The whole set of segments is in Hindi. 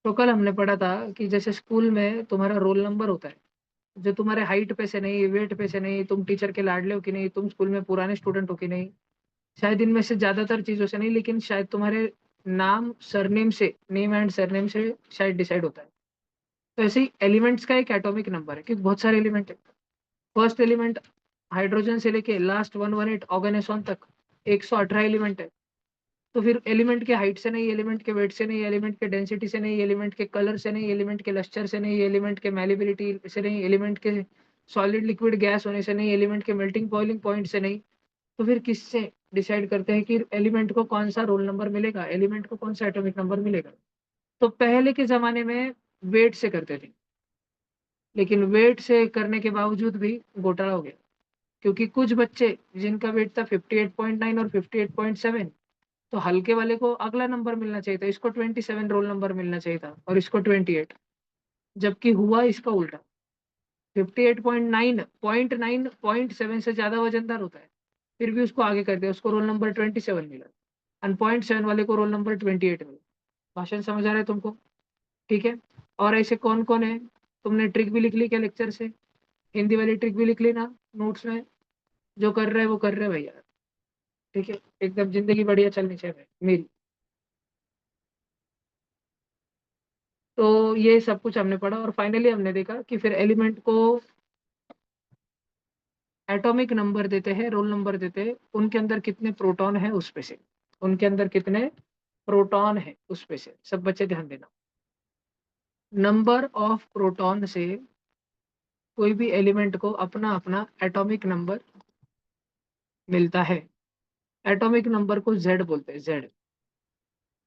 तो कल हमने पढ़ा था कि जैसे स्कूल में तुम्हारा रोल नंबर होता है, जो तुम्हारे हाइट पे से नहीं, वेट पे से नहीं, तुम टीचर के लाडले हो कि नहीं, तुम स्कूल में पुराने स्टूडेंट हो कि नहीं, शायद इनमें से ज्यादातर चीजों से नहीं, लेकिन शायद तुम्हारे नाम सरनेम से, नेम एंड सरनेम से शायद डिसाइड होता है। तो ऐसे ही एलिमेंट्स का एक एटॉमिक नंबर है, क्योंकि बहुत सारे एलिमेंट है। फर्स्ट एलिमेंट हाइड्रोजन से लेके लास्ट 118 ऑर्गेनेसॉन तक 118 एलिमेंट है। तो फिर एलिमेंट के हाइट से नहीं, एलिमेंट के वेट से नहीं, एलिमेंट के डेंसिटी से नहीं, एलिमेंट के कलर से नहीं, एलिमेंट के लस्टर से नहीं, एलिमेंट के मैलिबिलिटी से नहीं, एलिमेंट के सॉलिड लिक्विड गैस होने से नहीं, एलिमेंट के मेल्टिंग बॉइलिंग पॉइंट से नहीं। तो फिर किससे डिसाइड करते हैं कि एलिमेंट को कौन सा रोल नंबर मिलेगा, एलिमेंट को कौन सा एटॉमिक नंबर मिलेगा? तो पहले के जमाने में वेट से करते थे, लेकिन वेट से करने के बावजूद भी घोटाला हो गया, क्योंकि कुछ बच्चे जिनका वेट था 58.9 और 58.7, तो हल्के वाले को अगला नंबर मिलना चाहिए था, इसको 27 रोल नंबर मिलना चाहिए था और इसको 28। जबकि हुआ इसका उल्टा। 58.9 0.9 0.7 से ज्यादा वजनदार होता है, फिर भी उसको आगे कर दिया, उसको रोल नंबर 27 मिला। और 0.7 वाले को रोल नंबर 28 मिला। भाषण समझ आ रहा है तुमको? ठीक है। और ऐसे कौन कौन है? तुमने ट्रिक भी लिख ली क्या लेक्चर से? हिंदी वाली ट्रिक भी लिख ली ना नोट्स में? जो कर रहे हैं वो कर रहे हैं भैया। ठीक है, एकदम जिंदगी बढ़िया चलनी चाहिए भाई मेरी। तो ये सब कुछ हमने पढ़ा और फाइनली हमने देखा कि फिर एलिमेंट को एटॉमिक नंबर देते हैं, रोल नंबर देते हैं, उनके अंदर कितने प्रोटॉन है उस पे से। उनके अंदर कितने प्रोटॉन है उस पे से, सब बच्चे ध्यान देना। नंबर ऑफ प्रोटॉन से कोई भी एलिमेंट को अपना अपना एटॉमिक नंबर मिलता है। एटॉमिक नंबर को जेड बोलते हैं, जेड।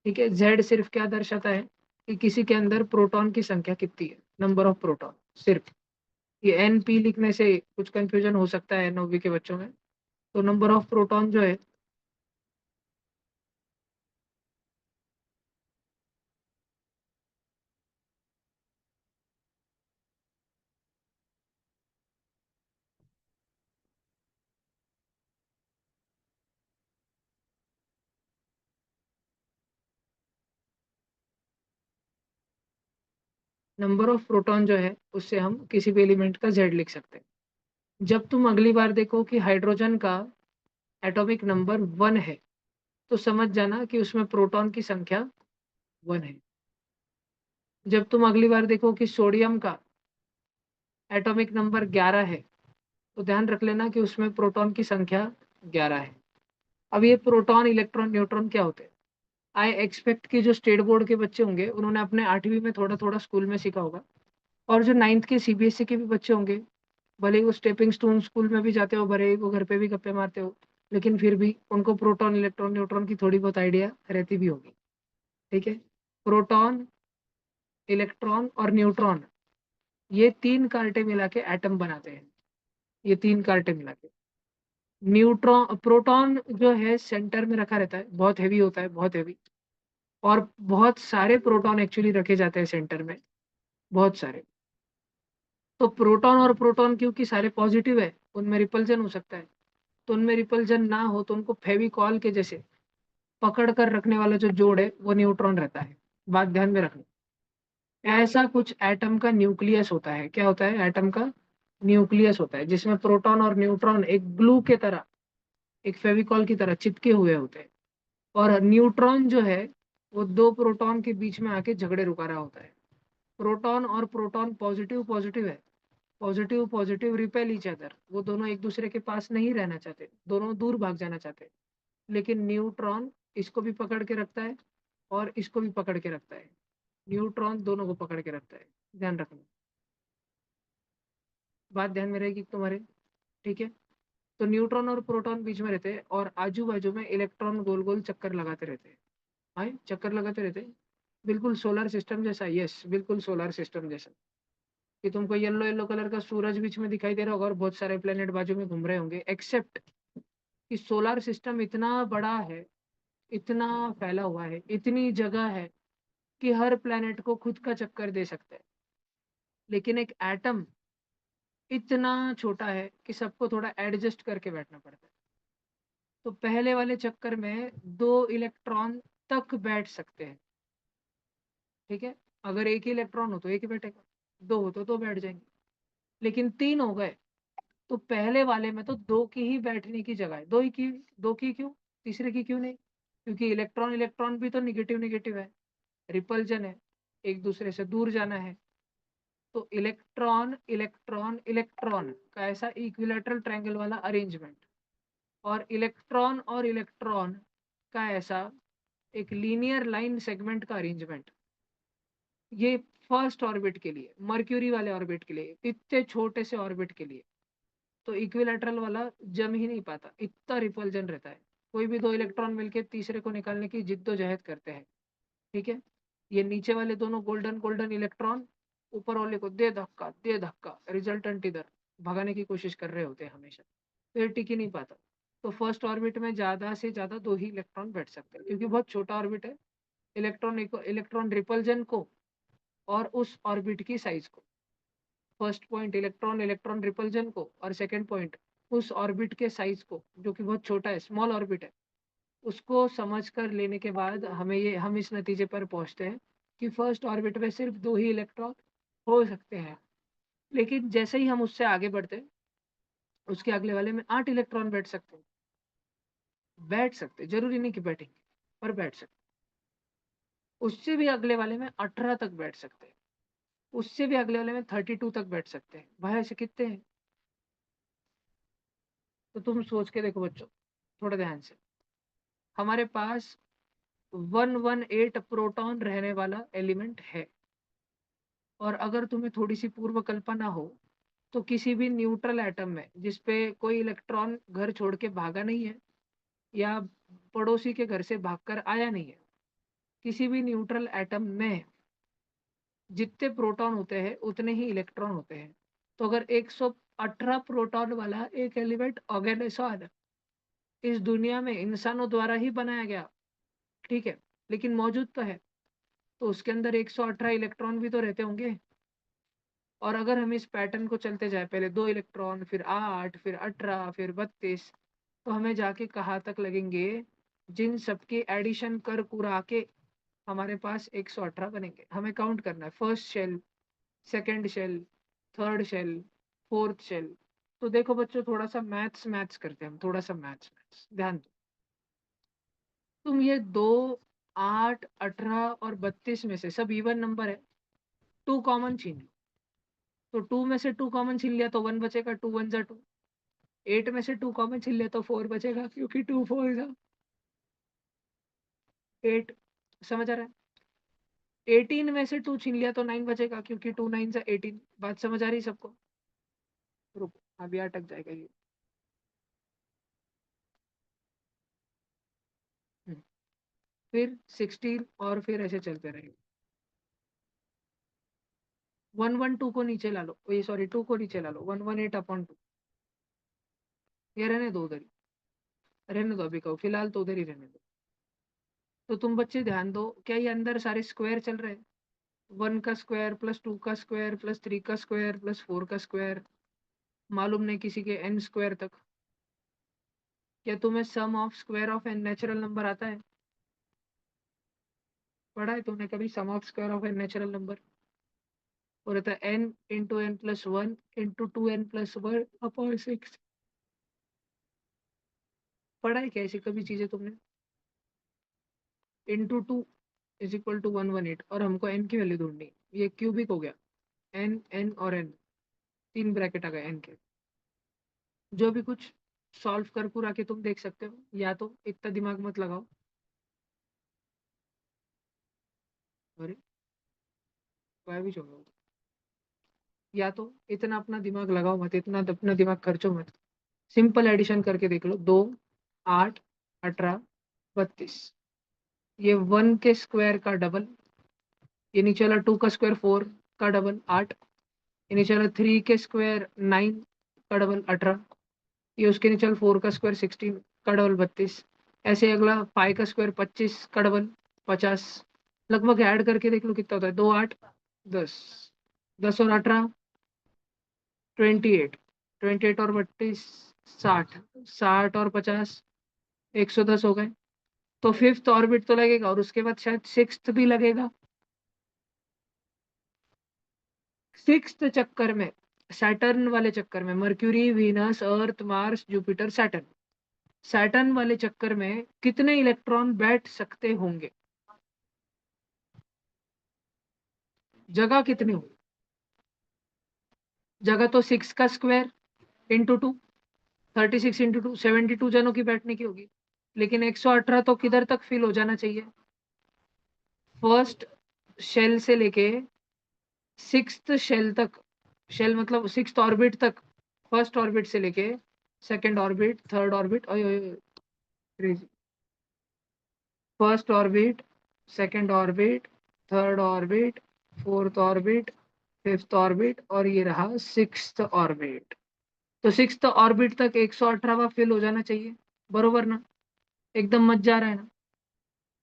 ठीक है, जेड सिर्फ क्या दर्शाता है कि किसी के अंदर प्रोटॉन की संख्या कितनी है, नंबर ऑफ प्रोटॉन सिर्फ। ये एन पी लिखने से कुछ कंफ्यूजन हो सकता है नौवीं के बच्चों में। तो नंबर ऑफ प्रोटॉन जो है, नंबर ऑफ प्रोटॉन जो है उससे हम किसी भी एलिमेंट का जेड लिख सकते हैं। जब तुम अगली बार देखो कि हाइड्रोजन का एटॉमिक नंबर 1 है, तो समझ जाना कि उसमें प्रोटॉन की संख्या 1 है। जब तुम अगली बार देखो कि सोडियम का एटॉमिक नंबर 11 है, तो ध्यान रख लेना कि उसमें प्रोटॉन की संख्या 11 है। अब ये प्रोटॉन, इलेक्ट्रॉन, न्यूट्रॉन क्या होते हैं? आई एक्सपेक्ट कि जो स्टेट बोर्ड के बच्चे होंगे उन्होंने अपने 8वीं में थोड़ा थोड़ा स्कूल में सीखा होगा। और जो 9th के सीबीएसई के भी बच्चे होंगे, भले ही वो स्टेपिंग स्टोन स्कूल में भी जाते हो, भले ही वो घर पे भी गप्पे मारते हो, लेकिन फिर भी उनको प्रोटॉन, इलेक्ट्रॉन, न्यूट्रॉन की थोड़ी बहुत आइडिया रहती भी होगी। ठीक है। प्रोटॉन, इलेक्ट्रॉन और न्यूट्रॉन, ये तीन कार्टे मिला के एटम बनाते हैं। ये तीन कार्टे मिला के। न्यूट्रॉन, प्रोटॉन जो है सेंटर में रखा रहता है, बहुत हैवी होता है, बहुत हैवी। और बहुत सारे प्रोटॉन एक्चुअली रखे जाते हैं सेंटर में, बहुत सारे। तो प्रोटॉन और प्रोटॉन क्योंकि सारे पॉजिटिव है, उनमें रिपल्जन हो सकता है। तो उनमें रिपल्जन ना हो तो उनको फेविकॉल के जैसे पकड़ कर रखने वाला जो जोड़ है वो न्यूट्रॉन रहता है। बात ध्यान में रखना। ऐसा कुछ एटम का न्यूक्लियस होता है। क्या होता है? एटम का न्यूक्लियस होता है, जिसमें प्रोटॉन और न्यूट्रॉन एक ग्लू के तरह, एक फेविकॉल की तरह चिपके हुए होते हैं। और न्यूट्रॉन जो है वो दो प्रोटॉन के बीच में आके झगड़े रुका रहा होता है। प्रोटॉन और प्रोटॉन पॉजिटिव पॉजिटिव है, positive positive repel each other, वो दोनों एक दूसरे के पास नहीं रहना चाहते, दोनों दूर भाग जाना चाहते हैं। लेकिन न्यूट्रॉन इसको भी पकड़ के रखता है और इसको भी पकड़ के रखता है। न्यूट्रॉन दोनों को पकड़ के रखता है। ध्यान रखना, बात ध्यान में रहेगी तुम्हारे। ठीक है। तो न्यूट्रॉन और प्रोटॉन बीच में रहते हैं और आजू बाजू में इलेक्ट्रॉन गोल गोल चक्कर लगाते रहते हैं। हाँ, चक्कर लगाते रहते हैं। बिल्कुल सोलर सिस्टम जैसा, यस, बिल्कुल सोलर सिस्टम जैसा। कि तुमको येलो येलो कलर का सूरज बीच में दिखाई दे रहा होगा और बहुत सारे प्लेनेट बाजू में घूम रहे होंगे, एक्सेप्ट कि सोलर सिस्टम इतना बड़ा है, इतना फैला हुआ है, इतनी जगह है कि हर प्लेनेट को खुद का चक्कर दे सकता है। लेकिन एक एटम इतना छोटा है कि सबको थोड़ा एडजस्ट करके बैठना पड़ता है। तो पहले वाले चक्कर में दो इलेक्ट्रॉन तक बैठ सकते हैं। ठीक है। अगर एक ही इलेक्ट्रॉन हो तो एक ही बैठेगा, दो हो तो दो बैठ जाएंगे। लेकिन तीन हो गए तो पहले वाले में तो दो की ही बैठने की जगह है, दो ही की, दो की क्यों, तीसरे की क्यों नहीं? क्योंकि इलेक्ट्रॉन इलेक्ट्रॉन भी तो निगेटिव निगेटिव है, रिपल्जन है, एक दूसरे से दूर जाना है। तो इलेक्ट्रॉन इलेक्ट्रॉन इलेक्ट्रॉन का ऐसा इक्विलैटरल ट्रायंगल वाला अरेंजमेंट, और इलेक्ट्रॉन का ऐसा एक लीनियर लाइन सेगमेंट का अरेंजमेंट, ये फर्स्ट ऑर्बिट के लिए, मर्क्यूरी वाले ऑर्बिट के लिए, इतने छोटे से ऑर्बिट के लिए तो इक्विलैटरल वाला जम ही नहीं पाता, इतना रिपल्जन रहता है। कोई भी दो इलेक्ट्रॉन मिलके तीसरे को निकालने की जिद्दोजहद करते हैं, ठीक है। ये नीचे वाले दोनों गोल्डन गोल्डन इलेक्ट्रॉन ऊपर वाले को दे धक्का रिजल्टेंट इधर भगाने की कोशिश कर रहे होते हैं हमेशा, तो ये टिक ही नहीं पाता। तो फर्स्ट ऑर्बिट में ज्यादा से ज्यादा दो ही इलेक्ट्रॉन बैठ सकते हैं, क्योंकि बहुत छोटा ऑर्बिट है। इलेक्ट्रॉन रिपल्जन को और उस ऑर्बिट की साइज को, first point electron electron repulsion को, और सेकंड पॉइंट उस ऑर्बिट के साइज को जो कि बहुत छोटा है, स्मॉल ऑर्बिट है, उसको समझ कर लेने के बाद हम इस नतीजे पर पहुंचते हैं कि फर्स्ट ऑर्बिट में सिर्फ दो ही इलेक्ट्रॉन हो सकते हैं। लेकिन जैसे ही हम उससे आगे बढ़ते हैं, उसके अगले वाले में 8 इलेक्ट्रॉन बैठ सकते, जरूरी नहीं कि बैठेंगे, पर बैठ सकते। उससे भी अगले वाले में 18 तक बैठ सकते हैं, उससे भी अगले वाले में 32 तक बैठ सकते हैं। भाई ऐसे कितने हैं? तो तुम सोच के देखो बच्चों, थोड़ा ध्यान से। हमारे पास 118 प्रोटॉन रहने वाला एलिमेंट है, और अगर तुम्हें थोड़ी सी पूर्व कल्पना हो तो किसी भी न्यूट्रल एटम में जिसपे कोई इलेक्ट्रॉन घर छोड़ के भागा नहीं है, या पड़ोसी के घर से भागकर आया नहीं है, किसी भी न्यूट्रल एटम में जितने प्रोटॉन होते हैं उतने ही इलेक्ट्रॉन होते हैं। तो अगर 118 प्रोटॉन वाला एक एलिमेंट ऑर्गेनाइजर इस दुनिया में इंसानों द्वारा ही बनाया गया, ठीक है, लेकिन मौजूद तो है, तो उसके अंदर 118 इलेक्ट्रॉन भी तो रहते होंगे। और अगर हम इस पैटर्न को चलते जाए, पहले दो इलेक्ट्रॉन, फिर 8, फिर 18, फिर 32, तो हमें जाके कहाँ तक लगेंगे, जिन सबके एडिशन कर कुरा के हमारे पास 118 बनेंगे। हमें काउंट करना है, first shell, second shell, third shell, fourth shell. तो देखो बच्चों, थोड़ा सा मैथ्स मैथ्स करते हैं हम, थोड़ा सा मैथ्स मैथ्स ध्यान दो। तुम ये दो, 8, 18 और 32 में से सब इवन नंबर है, टू कॉमन छीन लो। तो टू में से टू कॉमन छीन लिया तो वन बचेगा, टू वन जा टू। 8 में से टू कॉमन छीन लिया तो फोर बचेगा, क्योंकि टू फोर जा 8। समझ आ रहा है? 18 में से टू छीन लिया तो 9 बचेगा, क्योंकि टू नाइन जा 18। बात समझ आ रही सबको? रुको, अभी अटक जाएगा ये। हम्म, फिर 16, और फिर ऐसे चलते रहेंगे। 112 को नीचे ला लो, ये सॉरी, टू को नीचे ला लो, 118/2। ये रहने दो उधर ही, रहने दो, अभी कहो फिलहाल तो उधर ही रहने दो। तो तुम बच्चे ध्यान दो, क्या ये अंदर सारे स्क्वायर चल रहे हैं? 1 का स्क्वायर प्लस 2 का स्क्वायर प्लस 3 का स्क्वायर प्लस 4 का स्क्वायर, मालूम नहीं किसी के n स्क्वायर तक। क्या तुम्हें sum of square of N natural number आता है? पढ़ा है तुमने कभी sum of square of N natural number? वो रहता है n × n+1 × 2n+1/6। पढ़ा है क्या ऐसी कभी चीजें तुमने? × 2 = 118, और हमको n की वैल्यू ढूंढनी है। ये क्यूबिक हो गया, n n और n, तीन ब्रैकेट आ गए n के। जो भी कुछ सॉल्व कर पूरा के तुम देख सकते हो, या तो इतना दिमाग मत लगाओ। अरे वह भी छोड़ो, या तो इतना अपना दिमाग लगाओ मत, इतना अपना दिमाग खर्चो मत। सिंपल एडिशन करके देख लो, 2, 8, 18, 32। ये 1 के स्क्वायर का डबल, ये नीचे वाला 2 का स्क्वायर 4 का डबल 8, ये नीचे वाला 3 के स्क्वायर 9 का डबल 18, ये उसके नीचे वाला 4 का स्क्वायर 16 का डबल 32। ऐसे अगला 5 का स्क्वायर 25 का डबल 50। लगभग ऐड करके देख लो कितना होता है, 2, 8, 10, 10 और 18, 28, 28 और 32, 60, 60 और 50, 110 हो गए। तो फिफ्थ ऑर्बिट तो लगेगा, और उसके बाद शायद सिक्स्थ भी लगेगा। सिक्स्थ चक्कर में, सैटर्न वाले चक्कर में, मर्क्यूरी, वीनस, अर्थ, मार्स, जुपिटर, सैटर्न, सैटर्न वाले चक्कर में कितने इलेक्ट्रॉन बैठ सकते होंगे? जगह कितनी हो? जगह तो 6 का स्क्वायर इंटू 2, 36 इंटू 2, 72 जनों की बैठने की होगी। लेकिन 118 तो किधर तक फिल हो जाना चाहिए? फर्स्ट शेल से लेके सिक्स्थ शेल तक, शेल मतलब सिक्स्थ ऑर्बिट तक, फर्स्ट ऑर्बिट से लेके second orbit, third orbit, first orbit, second orbit, third orbit, fourth orbit, fifth orbit, और ये रहा सिक्स्थ ऑर्बिट। तो सिक्स्थ ऑर्बिट तक 118वां फिल हो जाना चाहिए, बरोबर ना? एकदम मत जा रहा है ना?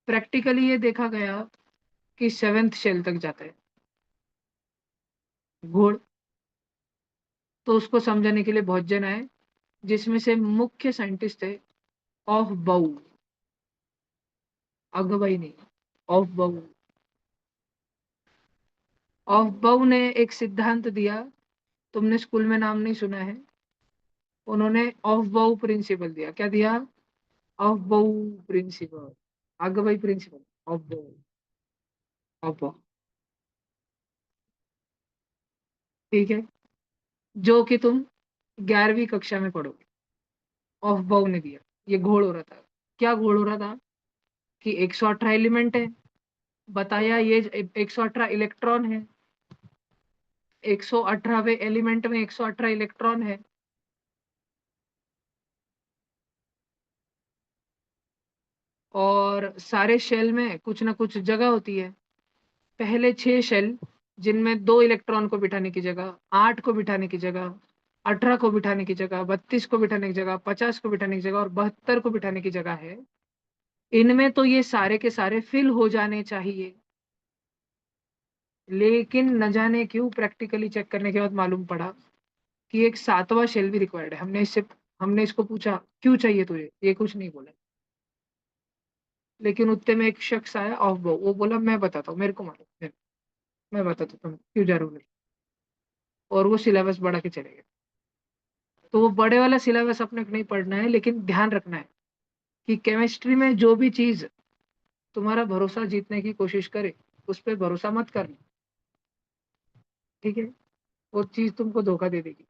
प्रैक्टिकली ये देखा गया कि सेवेंथ शेल तक जाता है घोड़। तो उसको समझाने के लिए बहुत जन आए, जिसमें से मुख्य साइंटिस्ट थे ऑफ बाउ, अगवाई नहीं, ऑफ बाउ। ऑफ बाउ ने एक सिद्धांत दिया, तुमने स्कूल में नाम नहीं सुना है। उन्होंने ऑफ बाउ प्रिंसिपल दिया। क्या दिया? ऑफ बाउ प्रिंसिपल, अगवाई प्रिंसिपल, ऑफ बाउ, ऑफ बाउ। ठीक है, जो कि तुम 11वीं कक्षा में पढ़ोगे। ऑफ बाउ ने दिया। ये घोड़ हो रहा था। क्या घोड़ हो रहा था? कि 118 एलिमेंट है, बताया ये 118 इलेक्ट्रॉन है, 118वें एलिमेंट में 118 इलेक्ट्रॉन है, और सारे शेल में कुछ ना कुछ जगह होती है। पहले 6 शेल, जिनमें 2 इलेक्ट्रॉन को बिठाने की जगह, 8 को बिठाने की जगह, 18 को बिठाने की जगह, 32 को बिठाने की जगह, 50 को बिठाने की जगह और 72 को बिठाने की जगह है। इनमें तो ये सारे के सारे फिल हो जाने चाहिए। लेकिन न जाने क्यों प्रैक्टिकली चेक करने के बाद मालूम पड़ा कि एक 7वां शेल भी रिक्वायर्ड है। हमने इसको पूछा क्यों चाहिए तुझे, ये कुछ नहीं बोला। लेकिन उतने में एक शख्स आया ऑफ बो, वो बोला मैं बताता हूँ, मेरे को मालूम है, मैं बताता हूँ क्यों जरूरी है। और वो सिलेबस बढ़ा के चले गए। तो वो बड़े वाला सिलेबस अपने को नहीं पढ़ना है, लेकिन ध्यान रखना है कि केमिस्ट्री में जो भी चीज तुम्हारा भरोसा जीतने की कोशिश करे, उस पर भरोसा मत करना। ठीक है? वो चीज तुमको धोखा दे देगी।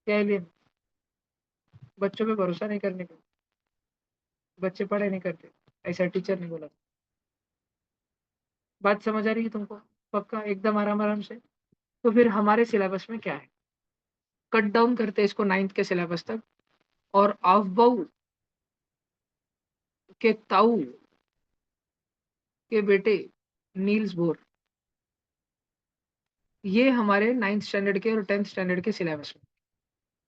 क्या लिए? बच्चों पे भरोसा नहीं करने का। बच्चे पढ़े नहीं करते, ऐसा टीचर ने बोला। बात समझ आ रही है तुमको? पक्का एकदम आराम आराम से। तो फिर हमारे सिलेबस में क्या है? कट डाउन करते हैं इसको 9th के सिलेबस तक। और अफबाउ के ताऊ के बेटे नील्स बोर, ये हमारे 9th स्टैंडर्ड के और 10th स्टैंडर्ड के सिलेबस में।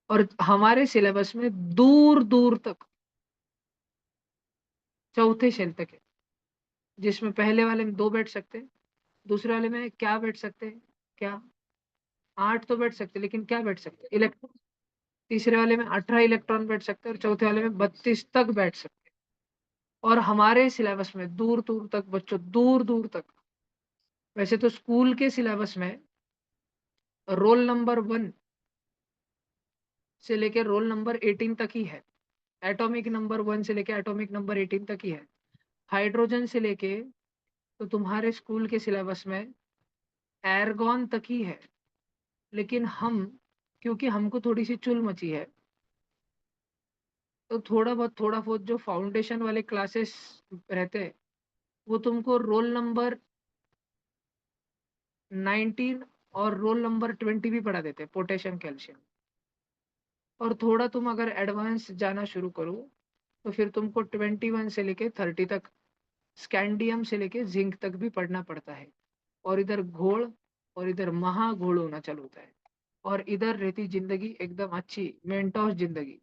और हमारे सिलेबस में दूर दूर तक चौथे शेल तक है, जिसमें पहले वाले में 2 बैठ सकते हैं, दूसरे वाले में क्या बैठ सकते हैं? क्या? 8 तो बैठ सकते हैं, लेकिन क्या बैठ सकते हैं? इलेक्ट्रॉन। तीसरे वाले में 18 इलेक्ट्रॉन बैठ सकते हैं, और चौथे वाले में 32 तक बैठ सकते हैं। और हमारे सिलेबस में दूर दूर तक बच्चों, दूर दूर तक। वैसे तो स्कूल के सिलेबस में रोल नंबर 1 से लेकर रोल नंबर 18 तक ही है। एटॉमिक नंबर 1 से लेकर एटॉमिक नंबर 18 तक ही है। हाइड्रोजन से लेके तो तुम्हारे स्कूल के सिलेबस में एर्गॉन तक ही है। लेकिन हम, क्योंकि हमको थोड़ी सी चुल मची है, तो थोड़ा बहुत जो फाउंडेशन वाले क्लासेस रहते हैं, वो तुमको रोल नंबर 19 और रोल नंबर 20 भी पढ़ा देते हैं, पोटेशियम कैल्शियम। और थोड़ा तुम अगर एडवांस जाना शुरू करो, तो फिर तुमको 21 से लेके 30 तक स्कैंडियम से लेके जिंक तक भी पढ़ना पड़ता है। और इधर घोड़, और इधर महाघोड़ होना चालू होता है। और इधर रहती जिंदगी एकदम अच्छी मेंटोस जिंदगी,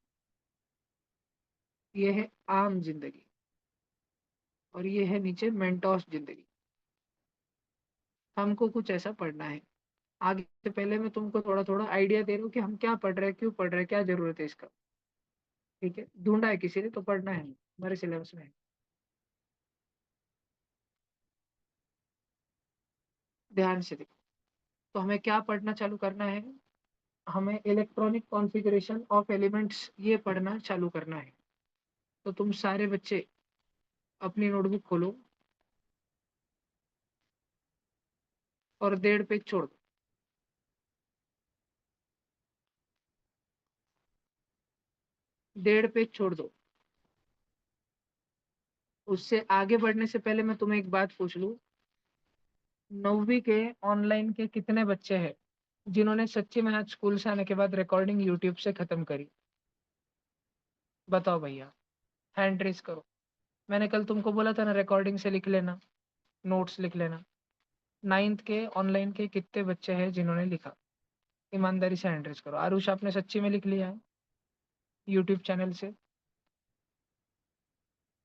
ये है आम जिंदगी। और ये है नीचे मेंटोस जिंदगी। हमको कुछ ऐसा पढ़ना है। आगे से पहले मैं तुमको थोड़ा थोड़ा आइडिया दे रहा हूँ कि हम क्या पढ़ रहे हैं, क्यों पढ़ रहे हैं, क्या जरूरत है इसका। ठीक है? ढूंढा है किसी ने तो पढ़ना है, हमारे सिलेबस में है। ध्यान से देखो। तो हमें क्या पढ़ना चालू करना है? हमें इलेक्ट्रॉनिक कॉन्फ़िगरेशन ऑफ एलिमेंट्स ये पढ़ना चालू करना है। तो तुम सारे बच्चे अपनी नोटबुक खोलो और 1.5 पेज छोड़ दो। 1.5 पेज छोड़ दो। उससे आगे बढ़ने से पहले मैं तुम्हें एक बात पूछ लूं, 9वीं के ऑनलाइन के कितने बच्चे हैं जिन्होंने सच्ची में आज स्कूल से आने के बाद रिकॉर्डिंग यूट्यूब से खत्म करी? बताओ भैया, हैंड रेस करो। मैंने कल तुमको बोला था ना, रिकॉर्डिंग से लिख लेना, नोट्स लिख लेना। 9th के ऑनलाइन के कितने बच्चे हैं जिन्होंने लिखा? ईमानदारी से हैंड रेस करो। आरुष, आपने सच्ची में लिख लिया है यूट्यूब चैनल से?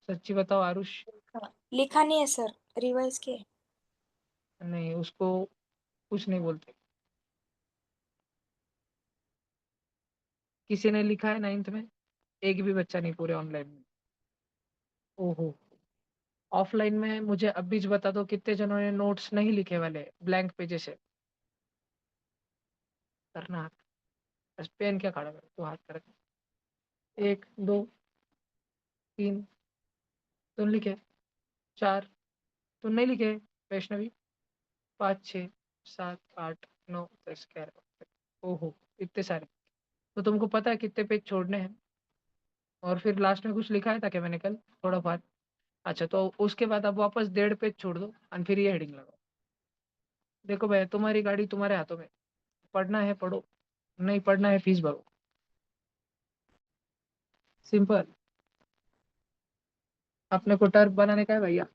सच्ची बताओ आरुष। लिखा नहीं है सर, रिवाइज किए। नहीं, उसको कुछ नहीं बोलते। किसी ने लिखा है 9th में? एक भी बच्चा नहीं पूरे ऑनलाइन में। ओहो। ऑफलाइन में मुझे अब भी बता दो, कितने जनों ने नोट्स नहीं लिखे वाले ब्लैंक पेजेस है? करना हाथ। बस पेन क्या खड़ा कर, तो हाथ कर। 1 2 3 तुम लिखे। 4 तुम नहीं लिखे। वैष्णवी। 5 6 7 8 9 10 11। ओहो, इतने सारे। तो तुमको पता है कितने पेज छोड़ने हैं? और फिर लास्ट में कुछ लिखा है था क्या मैंने कल? थोड़ा बहुत। अच्छा, तो उसके बाद अब वापस 1.5 पेज छोड़ दो और फिर ये हेडिंग लगाओ। देखो भैया, तुम्हारी गाड़ी तुम्हारे हाथों में। पढ़ना है पढ़ो, नहीं पढ़ना है फीस भरो। सिंपल। अपने को टर्फ बनाने का है भैया।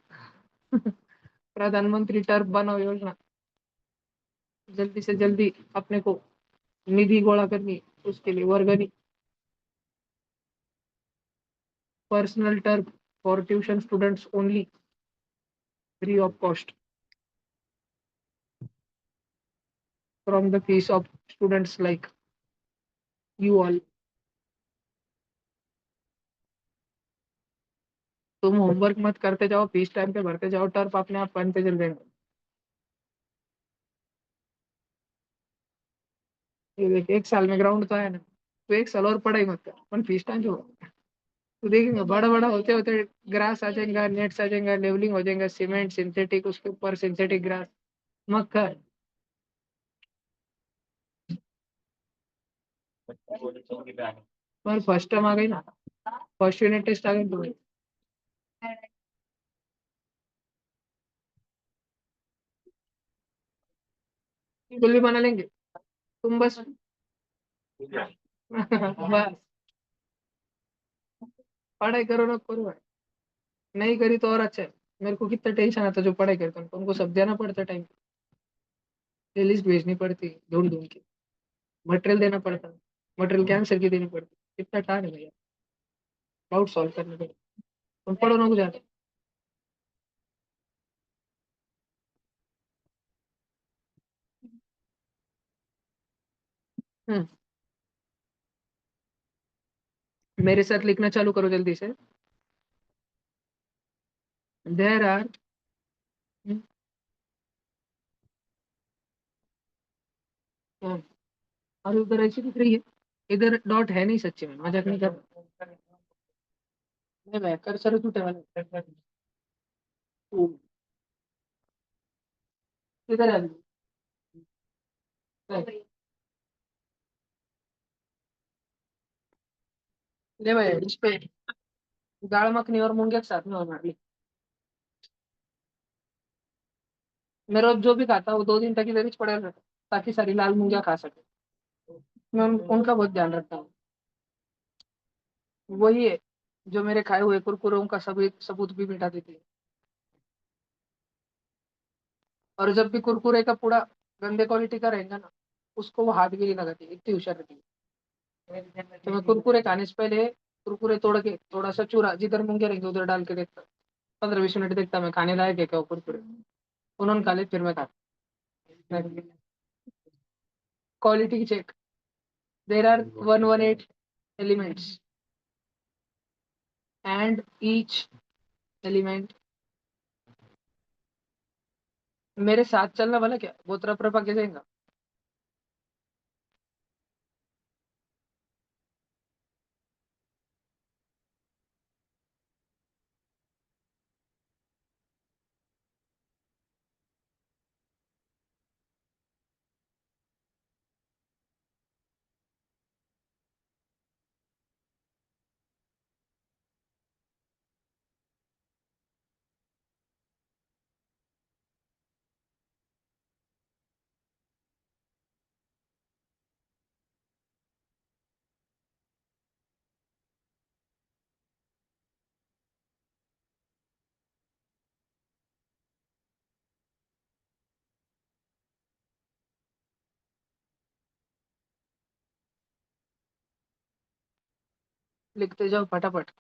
प्रधानमंत्री टर्फ बनाओ योजना। जल्दी से जल्दी अपने को निधि गोला करनी है, उसके लिए वर्गनी। Personal turf for tuition students only, free of cost, from the fees of students like you all. तुम होमवर्क मत करते जाओ, फीस टाइम पे भरते जाओ, टर्फ अपने आप बनते चल जाएंगे। ये देख, 1 साल में ग्राउंड तो है ना, तो 1 साल और पढ़ाई मत कर, अपन फीस टाइम जो। तो देखेंगे बड़ा बड़ा होते होते ग्रास आ जाएगा, नेट्स आ जाएगा, लेवलिंग हो जाएगा, सीमेंट सिंथेटिक, उसके ऊपर सिंथेटिक ग्रास। मक्खर। पर फर्स्ट टाइम आ गई ना, फर्स्ट यूनिट टेस्ट आ गई तुम्हें। गोली बना लेंगे। तुम बस। बस पढ़ाई करो ना करो भाई। नहीं करी तो और अच्छा है। मेरे को कितना टेंशन आता जो पढ़ाई करता हूँ, उनको सब देना पड़ता टाइम। लिस्ट भेजनी पड़ती ढूंढ ढूंढ के। मटेरियल देना पड़ता। मटेरियल कैंसर की देनी पड़ती। कितना टाइम है भैया डाउट सॉल्व करने के। तुम पढ़ो ना कुछ आगे। हम्म। मेरे साथ लिखना चालू करो जल्दी से। There are. और उधर ऐसी दिख रही है। इधर डॉट है नहीं, सच्ची में मजाक नहीं कर रहा। नहीं मैं कर्सर टूटे वाले। इधर है। नहीं, ले भाई इस पे दाल मखनी और मूंगे के साथ में होना। मेरा जो भी खाता है वो 2 दिन तक इधर ही पड़े रहता है, ताकि सारी लाल मूंगिया खा सके। मैं उनका बहुत ध्यान रखता हूँ। वही है जो मेरे खाए हुए कुरकुरों का सबूत भी मिटा देती है। और जब भी कुरकुरे का पूरा गंदे क्वालिटी का रहेगा ना, उसको वो हाथ भी नहीं लगाती, इतनी होशियार रहती है। तो मैं कुरकुरे खाने से पहले कुरकुरे तोड़ के थोड़ा सा चूरा जिधर मूंगे रहेंगे उधर डाल के देखता। 15 20 मिनट देखता मैं खाने लायक है क्या वो कुरकुरे। उन्होंने खा ले फिर मैं खाता। क्वालिटी की check. There are 118 elements and each element मेरे साथ चलना वाला क्या? वो तरफ रफ आगे जाएगा। लिखते जाओ फटाफट।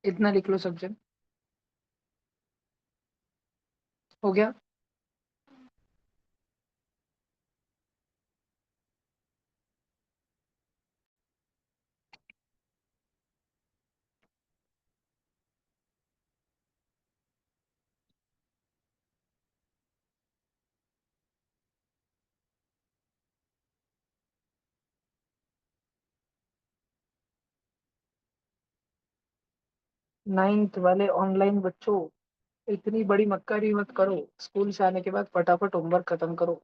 इतना लिख लो सब जन। हो गया। 9th वाले ऑनलाइन बच्चों, इतनी बड़ी मक्कारी मत करो। स्कूल से आने के बाद फटाफट होमवर्क खत्म करो।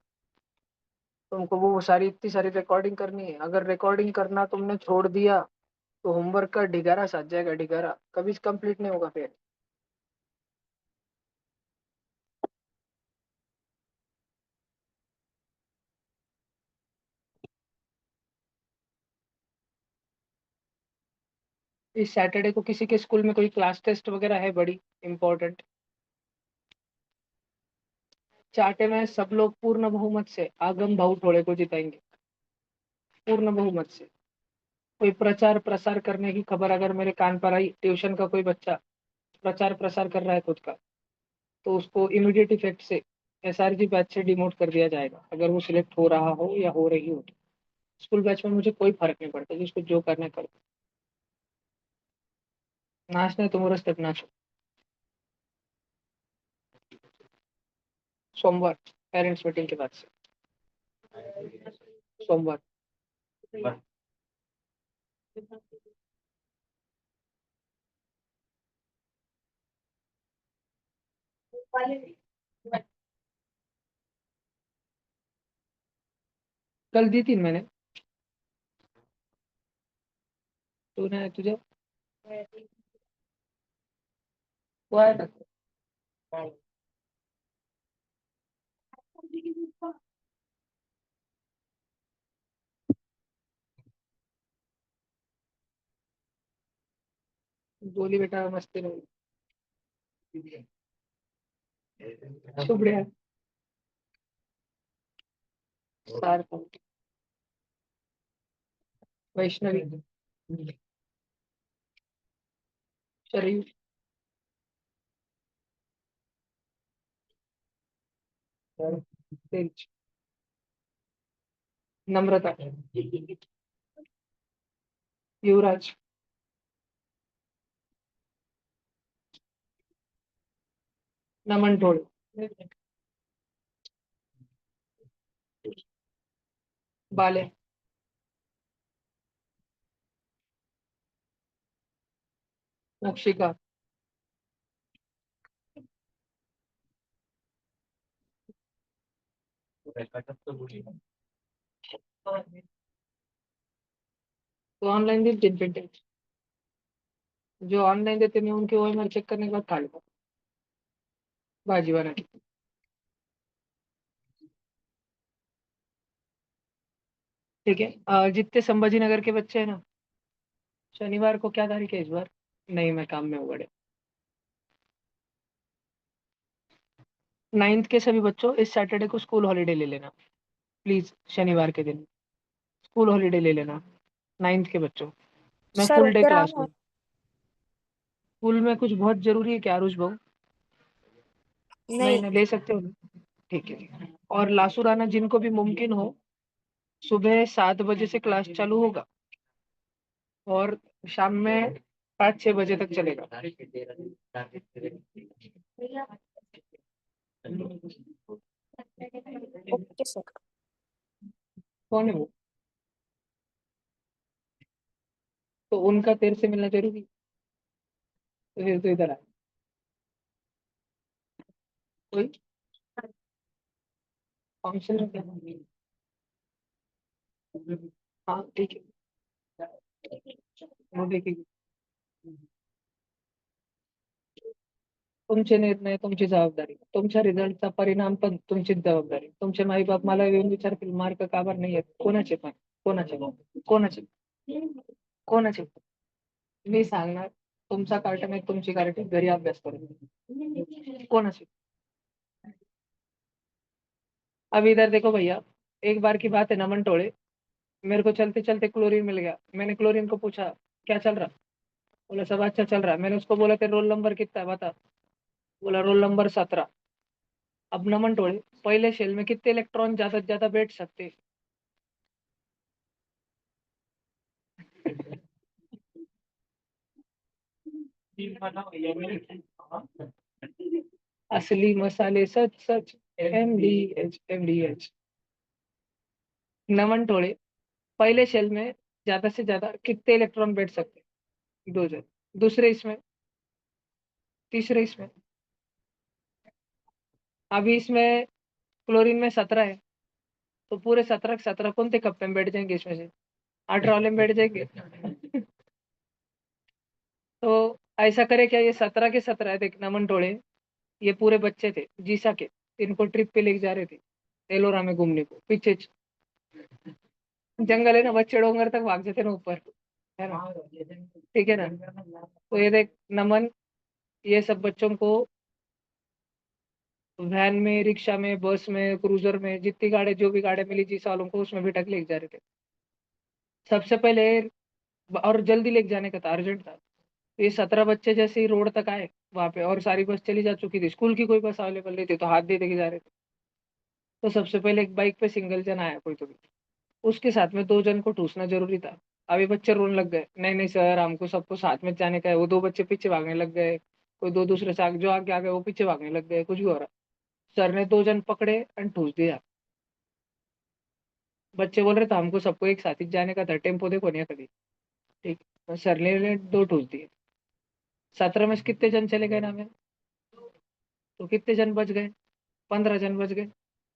तुमको वो सारी इतनी सारी रिकॉर्डिंग करनी है। अगर रिकॉर्डिंग करना तुमने छोड़ दिया तो होमवर्क का ढिगारा सज जाएगा, ढिगारा कभी कंप्लीट नहीं होगा फिर। इस सैटरडे को किसी के स्कूल में कोई क्लास टेस्ट वगैरह है बड़ी इंपॉर्टेंट? चाटे में सब लोग पूर्ण बहुमत से आगम भाव थोड़े को जिताएंगे, पूर्ण बहुमत से। कोई प्रचार प्रसार करने की खबर अगर मेरे कान पर आई, ट्यूशन का कोई बच्चा प्रचार प्रसार कर रहा है खुद का, तो उसको इमीडिएट इफेक्ट से एसआरजी बैच से डिमोट कर दिया जाएगा, अगर वो सिलेक्ट हो रहा हो या हो रही हो तो। स्कूल बैच में मुझे कोई फर्क नहीं पड़ता, जिसको जो करना है करो। नाचना है तो मुझे तक नाचो। सोमवार, पेरेंट्स मीटिंग के बाद से। सोमवार। कल दी थी मैंने। तूने तुझे वो आया था। बोली बेटा मस्ती नहीं। शुभ रे। सार वैष्णवी, शरीफ, तेज, नम्रता, युवराज, नमन टोळे, बाले, नक्षिका, तो ऑनलाइन दी तीन पेंटिंग। जो ऑनलाइन देते मैं उनके ओएमआर चेक करने के बाद खा लूंगा भाजी बना के। ठीक है। जितने संभाजी नगर के बच्चे हैं ना, शनिवार को क्या तारीख है इस बार? नहीं, मैं काम में हूँ बड़े। 9th के सभी बच्चों इस सैटरडे को स्कूल हॉलीडे ले लेना प्लीज। शनिवार के दिन स्कूल हॉलीडे ले लेना 9th के बच्चों। मैं सर फुल डे उधर क्लास आना में। स्कूल में कुछ बहुत जरूरी है क्या आरुष भाऊ? नहीं नहीं। नहीं, ले सकते हो ना? ठीक है, ठीक है। और लासुराना जिनको भी मुमकिन हो, सुबह 7 बजे से क्लास चालू होगा और शाम में 5-6 बजे तक चलेगा। Okay sir. कौन है वो? तो उनका तेरे से मिलना जरूरी, तो फिर तो इधर आ कोई फंक्शन है क्या? हाँ ठीक है, वो देखेगी। तुमचे निर्णय, तुमची जबाबदारी, तुमच्या रिझल्टचा परिणाम पण तुमचीच जबाबदारी। तुमचे माई बाप मला येऊन विचारतील मार्क का बरं नाही येत, कोणाचे पण? कोणाचे? कोणाचे? कोणाचे? मी सांगणार तुमचा कार्ट नाही, तुमची कार्ट घरी अभ्यास करून। कोणाचे? अब इधर देखो भैया, एक बार की बात है नमन टोळे, मेरे को चलते चलते क्लोरीन मिल गया। मैंने क्लोरीन को पूछा क्या चल रहा, बोला सब अच्छा चल रहा है। मैंने उसको बोला तेरा रोल नंबर कितना है बता। बोला रोल नंबर 17। अब नमन टोळे, पहले शेल में कितने इलेक्ट्रॉन ज्यादा से ज्यादा बैठ सकते? असली मसाले सच सच, MDH MDH। नमन टोळे, पहले शेल में ज्यादा से ज्यादा कितने इलेक्ट्रॉन बैठ सकते? दो जन। दूसरे इसमें, तीसरे इसमें। अभी इसमें क्लोरीन में 17 है, तो पूरे 17 कौन से कप में बैठ जाएंगे इसमें से? 18 वाले में बैठ जाएंगे। तो ऐसा करे क्या, ये 17 के 17 है देख नमन टोळे, ये पूरे बच्चे थे जीसा के, इनको ट्रिप पे लेके जा रहे थे एलोरा में घूमने को। पीछे जंगल है ना, बच्चे डोंगर तक भाग जाते ना ऊपर, है ना? ठीक है ना? तो ये देख नमन, ये सब बच्चों को वैन में, रिक्शा में, बस में, क्रूजर में, जितनी गाड़ी, जो भी गाड़ी मिली 20 सालों को, उसमें बिठा के लेके जा रहे थे सबसे पहले। और जल्दी लेके जाने का था, अर्जेंट था। तो ये 17 बच्चे जैसे ही रोड तक आए वहां पे, और सारी बस चली जा चुकी थी, स्कूल की कोई बस अवेलेबल नहीं थी, तो हाथ दे दे के जा रहे थे। तो सबसे पहले एक बाइक पे सिंगल जन आया कोई, तो भी उसके साथ में दो जन को ठूसना जरूरी था। अभी बच्चे रोने लग गए, नहीं नहीं सर हमको सबको साथ में जाने का है। वो दो बच्चे पीछे भागने लग गए, कोई दो दूसरे से आगे, जो आगे आ गए वो पीछे भागने लग गए, कुछ भी हो रहा। सर ने दो जन पकड़े एंड ठूस दिया। बच्चे बोल रहे थे हमको सबको एक साथ ही जाने का था, टेम्पो देखो नहीं कभी। ठीक, तो सर ने दो ठूस दिए। 17 में से कितने जन चले गए ना में? तो कितने जन बच गए? 15 जन बच गए।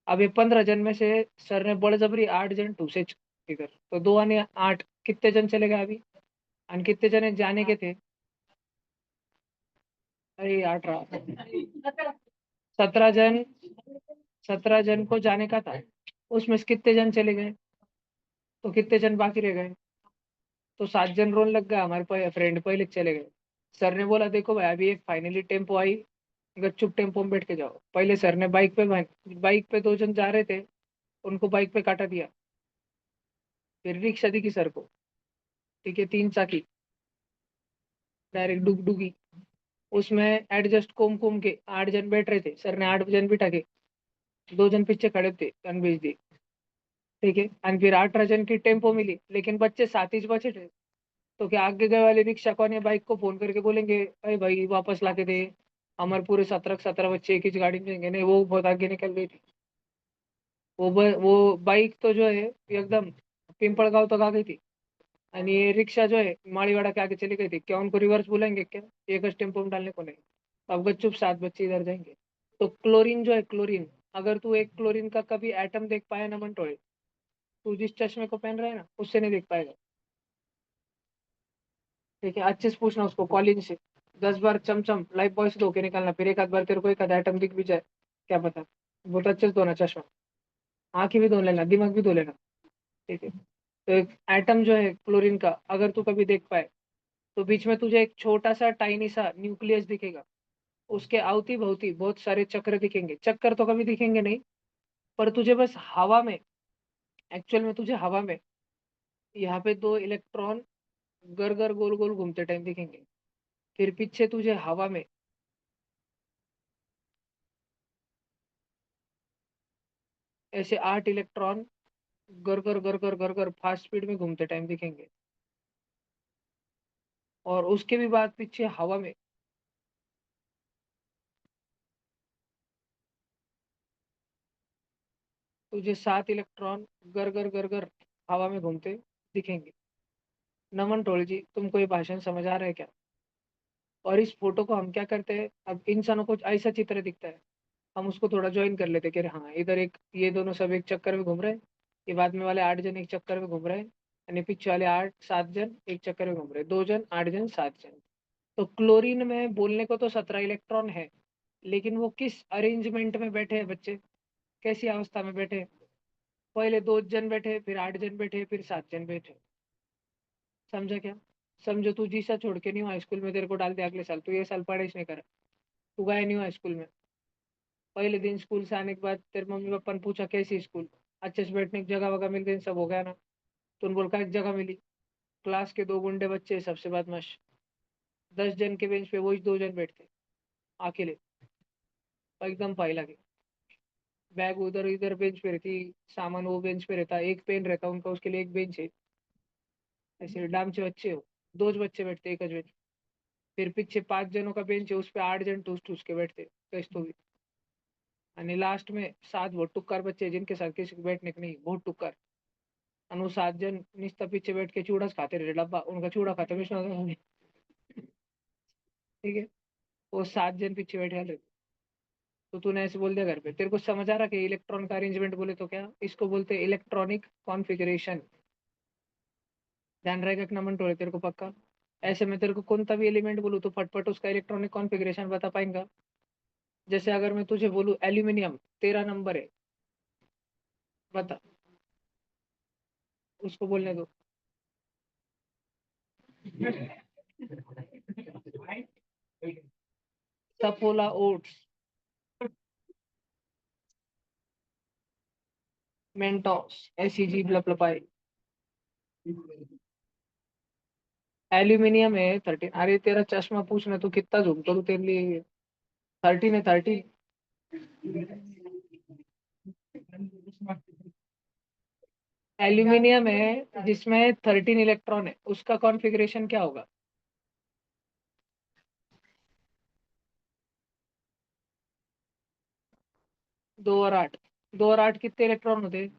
अब ये 15 जन में से सर ने बड़जबरी 8 जन ठूसे इधर, तो दो आने 8, कितने जन चले गए अभी? और कितने जने जाने के थे? अरे 8 रहा। 17 जन, 17 जन को जाने का था, उसमें से कितने जन चले गए? तो कितने जन बाकी रह गए? तो 7 जन रोने लग गए, हमारे फ्रेंड पहले चले गए। सर ने बोला देखो भाई, अभी एक फाइनली टेम्पो आई, गपचुप टेम्पो में बैठ के जाओ। पहले सर ने बाइक पे 2 जन जा रहे थे, उनको बाइक पे काटा दिया। फिर रिक्शा दी की सर को, ठीक है, 3 चाकी, डायरेक्ट डुगडुगी। उसमें एडजस्ट कोम कोम के 8 जन बैठ रहे थे, सर ने 8 जन बिठा के, 2 जन पीछे खड़े थे, गन भेज दी। ठीक है, और फिर 18 जन की टेम्पो मिली, लेकिन बच्चे साथ ही बचे थे। तो क्या आगे गए वाले रिक्शा को ने बाइक को फोन करके बोलेंगे अरे भाई वापस ला के दे, हमारे पूरे 17 बच्चे एक ही गाड़ी में जाएंगे? नहीं, वो बहुत आगे निकल गई थी। वो बाइक तो जो है एकदम पिंपल गांव तक आ गई थी, और ये रिक्शा जो है माड़ीवाड़ा के आगे चली गई थी। क्या उनको रिवर्स बुलाएंगे क्या? एक टेम्पो में डालने को नहीं। अब चुप 7 बच्चे इधर जाएंगे। तो क्लोरीन जो है, क्लोरीन, अगर तू एक क्लोरीन का कभी एटम देख पाया ना मंटोए, तू जिस चश्मे को पहन रहा है ना उससे नहीं देख पाएगा। ठीक है, अच्छे से पूछना उसको कॉलिंग से, 10 बार चमचम लाइफ बॉय से धो के निकालना, फिर एक आध बार तेरे को एक आधा आइटम दिख भी जाए, क्या पता। बहुत अच्छे से धोना चश्मा, आंखें भी धो लेना, दिमाग भी धो लेना। ठीक है, तो एक एटम जो है क्लोरीन का, अगर तू कभी देख पाए, तो बीच में तुझे एक छोटा सा टाइनी सा न्यूक्लियस दिखेगा। उसके आउती भवती बहुत सारे चक्र दिखेंगे। चक्कर तो कभी दिखेंगे नहीं, पर तुझे बस हवा में, एक्चुअल में तुझे हवा में यहाँ पे दो इलेक्ट्रॉन गर गर गोल गोल घूमते टाइम दिखेंगे। फिर पीछे तुझे हवा में ऐसे 8 इलेक्ट्रॉन गर गर गर गर गर गर फास्ट स्पीड में घूमते टाइम दिखेंगे। और उसके भी बाद पीछे हवा में तुझे 7 इलेक्ट्रॉन गर गर गर गर हवा में घूमते दिखेंगे। नमन टोल जी, तुमको ये भाषण समझ आ रहा है क्या? और इस फोटो को हम क्या करते हैं, अब इंसानों को ऐसा चित्र दिखता है, हम उसको थोड़ा ज्वाइन कर लेते हैं कि हाँ इधर एक, ये दोनों सब एक चक्कर में घूम रहे हैं, ये बाद में वाले 8 जन एक चक्कर में घूम रहे हैं, यानी पीछे वाले 8 7 जन एक चक्कर में घूम रहे हैं, 2 जन 8 जन 7 जन। तो क्लोरीन में बोलने को तो 17 इलेक्ट्रॉन है, लेकिन वो किस अरेंजमेंट में बैठे हैं बच्चे, कैसी अवस्था में बैठे हैं? पहले 2 जन बैठे, फिर 8 जन बैठे, फिर 7 जन बैठे। समझा क्या? समझो तू जीसा छोड़ के नहीं हुआ स्कूल में, तेरे को डाल दिया अगले साल, तू ये साल पढ़ाई नहीं करा, तू गया नहीं हुआ स्कूल में। पहले दिन स्कूल से आने के बाद तेरे मम्मी पापा ने पूछा कैसी स्कूल, अच्छे से बैठने की जगह वगह मिल गई, सब हो गया ना? तूने बोल का एक जगह मिली, क्लास के 2 गुंडे बच्चे सबसे बदमाश, 10 जन के बेंच पे वही 2 जन बैठते अकेले, एकदम फाइल आगे, बैग उधर इधर बेंच पे रहती, सामान वो बेंच पे रहता, एक पेन रहता उनका, उसके लिए एक बेंच है। ऐसे डामचे बच्चे हो, 2 बच्चे बैठते एक बेंच। फिर पीछे 5 जनों का बेंच है, उस पे 8 जन ठूस ठूस के बैठते कैसे तो भी। आणि लास्ट में 7 बहुत टुक्कार बच्चे जिनके साथ किसी को बैठने के नहीं, बहुत टुक्कार। और वो 7 जन निस्ता पीछे बैठ के चूड़ा खाते रहे, डब्बा उनका चूड़ा खाते हुए। ठीक है, वो 7 जन पीछे बैठे रहे। तो तूने ऐसे बोल दिया घर पे, तेरे को समझ आ रहा कि इलेक्ट्रॉन का अरेंजमेंट बोले तो क्या, इसको बोलते हैं इलेक्ट्रॉनिक कॉन्फ़िगरेशन। ध्यान रहेगा कि ना मंटोले तेरे को पक्का। ऐसे में तेरे को कौन सा भी एलिमेंट बोलूँ तो फटफट उसका इलेक्ट्रॉनिक कॉन्फ़िगरेशन बता पाएंगा। जैसे अगर मैं तुझे बोलूँ एल्यूमिनियम 13 नंबर है, बता, उसको बोलने दो। सफोला ओट्स, मेंटोस, एसीजी ब्लपलपाई। एल्यूमिनियम है 13। अरे तेरा चश्मा पूछना तो कितना जूम करूँ तेरे लिए। 13 है 13। एल्यूमिनियम है जिसमें 13 इलेक्ट्रॉन है, उसका कॉन्फ़िगरेशन क्या होगा। 2 और 8, 2 और 8 कितने इलेक्ट्रॉन होते।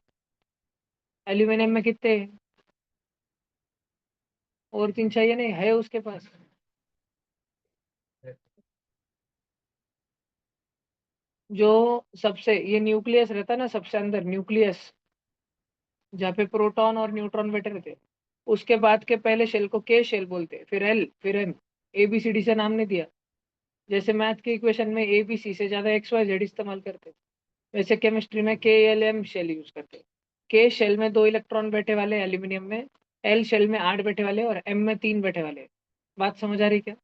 एल्यूमिनियम में कितने। और 3 चाहिए नहीं है उसके पास। जो सबसे ये न्यूक्लियस रहता है ना, सबसे अंदर न्यूक्लियस, जहाँ पे प्रोटॉन और न्यूट्रॉन बैठे रहते हैं, उसके बाद के पहले शेल को के शेल बोलते हैं, फिर एल, फिर M. A B C D से नाम नहीं दिया। जैसे मैथ के इक्वेशन में ए बी सी से ज्यादा एक्स वाई जेड इस्तेमाल करते हैं, वैसे केमिस्ट्री में के एल एम शेल यूज करते हैं। के शेल में 2 इलेक्ट्रॉन बैठे वाले एल्यूमिनियम में, एल शेल में 8 बैठे वाले, और एम में 3 बैठे वाले। बात समझ आ रही क्या।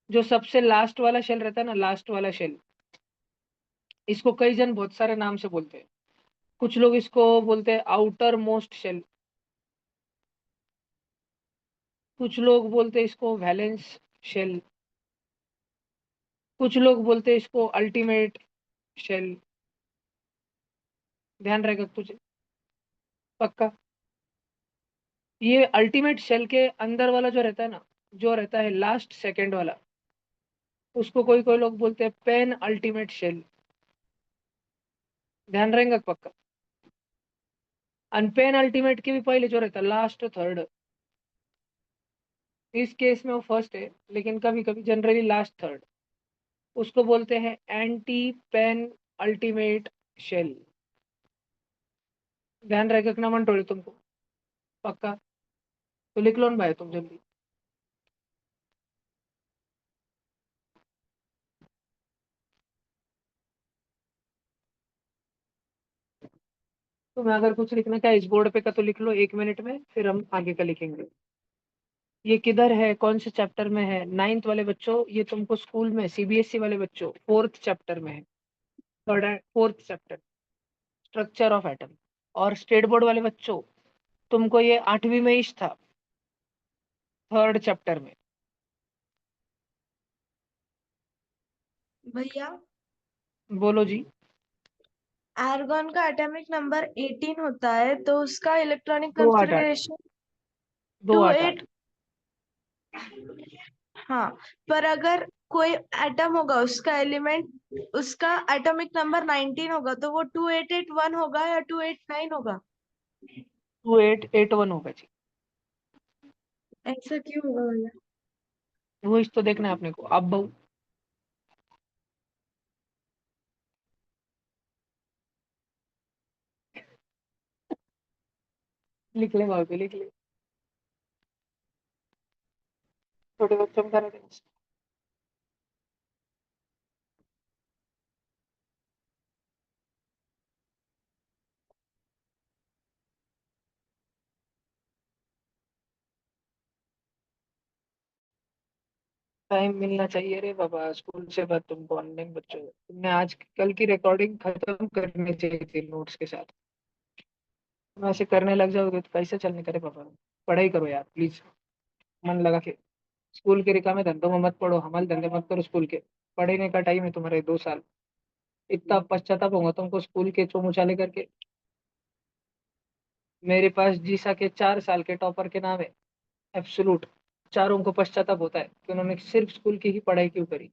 जो सबसे लास्ट वाला शेल रहता है ना, लास्ट वाला शेल, इसको कई जन बहुत सारे नाम से बोलते हैं। कुछ लोग इसको बोलते हैं आउटर मोस्ट शेल, कुछ लोग बोलते हैं इसको वैलेंस शेल, कुछ लोग बोलते हैं इसको अल्टीमेट शेल। ध्यान रहेगा तुझे पक्का। ये अल्टीमेट शेल के अंदर वाला जो रहता है ना, जो रहता है लास्ट सेकंड वाला, उसको कोई कोई लोग बोलते हैं पेन अल्टीमेट शेल। ध्यान रहेगा पक्का। अनपेन अल्टीमेट के भी पहले जो रहता है लास्ट थर्ड, इस केस में वो फर्स्ट है, लेकिन कभी कभी जनरली लास्ट थर्ड, उसको बोलते हैं एंटी पेन अल्टीमेट शेल। ध्यान रहेगा कि ना मंटोली तुमको पक्का। तो लिख लो ना भाई तुम जल्दी। तुम्हें अगर कुछ लिखना क्या इस बोर्ड पे का तो लिख लो 1 मिनट में, फिर हम आगे का लिखेंगे। ये किधर है, कौन से चैप्टर में है। 9th वाले बच्चों, ये तुमको स्कूल में सीबीएसई वाले बच्चों 4th चैप्टर में है। 4th chapter, structure of atom. और स्टेट बोर्ड वाले बच्चों, तुमको ये 8वीं में ही था, 3rd चैप्टर में। भैया, बोलो जी। आर्गन का एटॉमिक नंबर 18 होता है, तो उसका इलेक्ट्रॉनिक 2 8 8, कॉन्फ़िगरेशन दो टू आठ आठ एट। हाँ, पर अगर कोई एटम होगा, उसका एलिमेंट, उसका एटॉमिक नंबर 19 होगा, तो वो 2881 होगा या 289 होगा। 2881 होगा जी। ऐसा क्यों होगा भैया। वो इस तो देखना है अपने को अब बहु। लिख ले भाभी लिख ले, छोटे बच्चों में करा देना। टाइम मिलना चाहिए रे बाबा, स्कूल से बाद तुमको ऑनलाइन बच्चों, तुमने आज कल की रिकॉर्डिंग खत्म करनी चाहिए थी नोट्स के साथ। तुम ऐसे करने लग जाओगे तो कैसे चलने करे बाबा। पढ़ाई करो यार प्लीज, मन लगा के। स्कूल के रिकामे धंधों में मत पड़ो, हमारे धंधे मत करो स्कूल के। पढ़ने का टाइम है तुम्हारे 2 साल। इतना पश्चाताप होगा तुमको स्कूल के चो मुचाले करके। मेरे पास जीसा के 4 साल के टॉपर के नाम है, एब्सोलूट। चारों को पश्चाताप होता है कि उन्होंने सिर्फ स्कूल की ही पढ़ाई क्यों करी।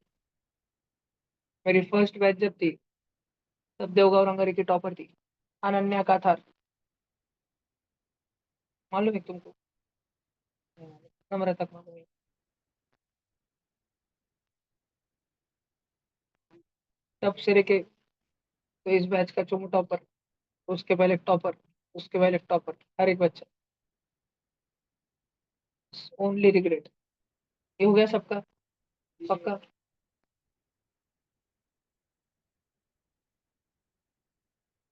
मेरी फर्स्ट बैच जब थी, तब देवगांव रंगारी की टॉपर थी, अनन्या काथार। मालूम है तुमको? नम्र तक मालूम है। तब से लेके तो इस बैच का चुमू टॉपर, उसके पहले एक टॉपर, उसके पहले एक टॉपर, हर एक बच्चा। Only regret. ये हो गया सबका पक्का।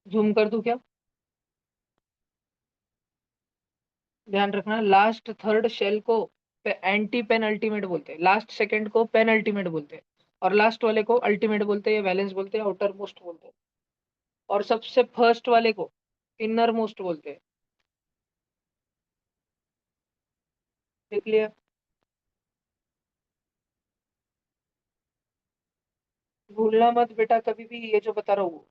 जूम कर दूं क्या? ध्यान रखना, लास्ट थर्ड शेल को एंटी पेन अल्टीमेट बोलते हैं, लास्ट सेकंड को पेन अल्टीमेट बोलते हैं, और लास्ट वाले को अल्टीमेट बोलते हैं या बैलेंस बोलते हैं, आउटर मोस्ट बोलते हैं, और सबसे फर्स्ट वाले को इनर मोस्ट बोलते हैं। देख लिया? भूलना मत बेटा कभी भी ये जो बता रहा हूँ।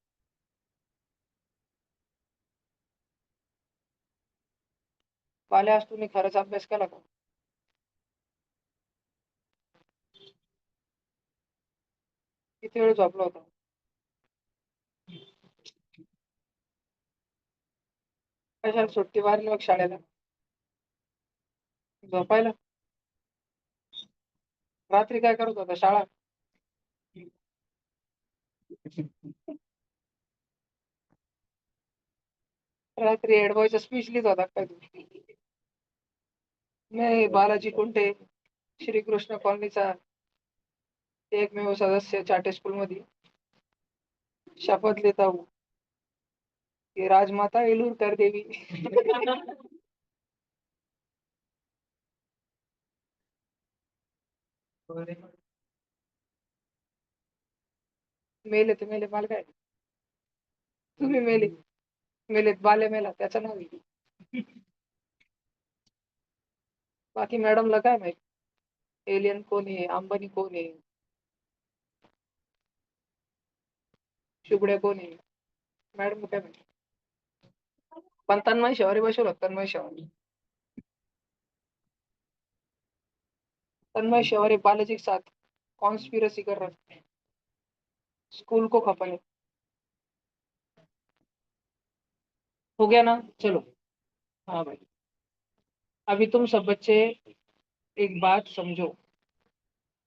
काले आज तूने खरंच अभ्यास केला का? किती वेळ झोपला होता? कशाला सुट्टी मारली मग शाळेला? झोपायला? रात्री काय करत होता, शाळा? रात्री हेडबॉयचा स्पीच लिहित होता काय तू? मैं बालाजी कुंटे, श्रीकृष्ण कॉलनीचा एकमेव सदस्य चाटे स्कूल मध्ये शपथ लेता हूँ कि राजमाता एलूर कर देवी। मेले ते मेले माल काय, तुम्ही मेले, मेलेत बाले मेला त्याचं नाव आहे. बाकी मॅडमला काय माहित एलियन कोण आहे, अंबानी कोण आहे, शुभड्या कोण आहे, मॅडम काय माहिती. पण तन्मय शेवारी बसवलं होतं, तन्मय शेवारी. तन्मय शेवारी बालाजी के साथ कॉन्स्पिरसी कर रहे हैं, स्कूल को खपने। हो गया ना? चलो। हाँ भाई, अभी तुम सब बच्चे एक बात समझो।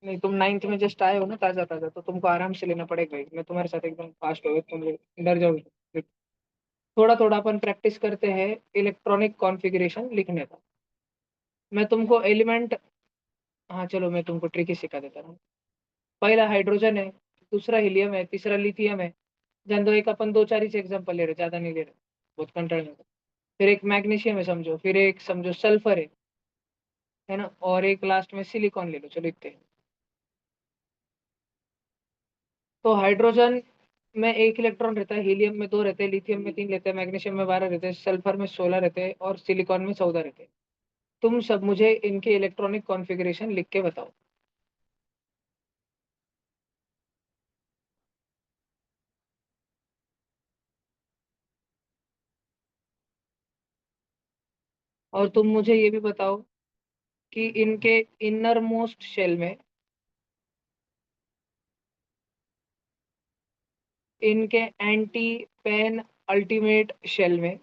नहीं, तुम 9th में जस्ट आए हो ना ताजा ताजा, तो तुमको आराम से लेना पड़ेगा भाई। मैं तुम्हारे साथ एकदम फास्ट हो गया, तुम लोग डर जाओगे। थोड़ा थोड़ा अपन प्रैक्टिस करते हैं इलेक्ट्रॉनिक कॉन्फ़िगरेशन लिखने का। मैं तुमको एलिमेंट, हाँ चलो मैं तुमको ट्रिक ही सिखा देता हूँ। पहला हाइड्रोजन है, दूसरा हीलियम है, तीसरा लिथियम है। जान दो, एक अपन दो चार ही एग्जांपल ले रहे, ज्यादा नहीं ले रहे, बहुत कंटाळ में। फिर एक मैग्नीशियम है समझो, फिर एक समझो सल्फर है ना, और एक लास्ट में सिलिकॉन ले लो, चलो इतने। तो हाइड्रोजन में एक इलेक्ट्रॉन रहता है, हीलियम में दो रहते हैं, लिथियम में तीन रहते हैं, मैग्नीशियम में 12 रहते हैं, सल्फर में 16 रहते हैं, और सिलिकॉन में 14 रहते हैं। तुम सब मुझे इनके इलेक्ट्रॉनिक कॉन्फ़िगरेशन लिख के बताओ। और तुम मुझे ये भी बताओ कि इनके इनर मोस्ट शेल में, इनके एंटी पेन अल्टीमेट शेल में,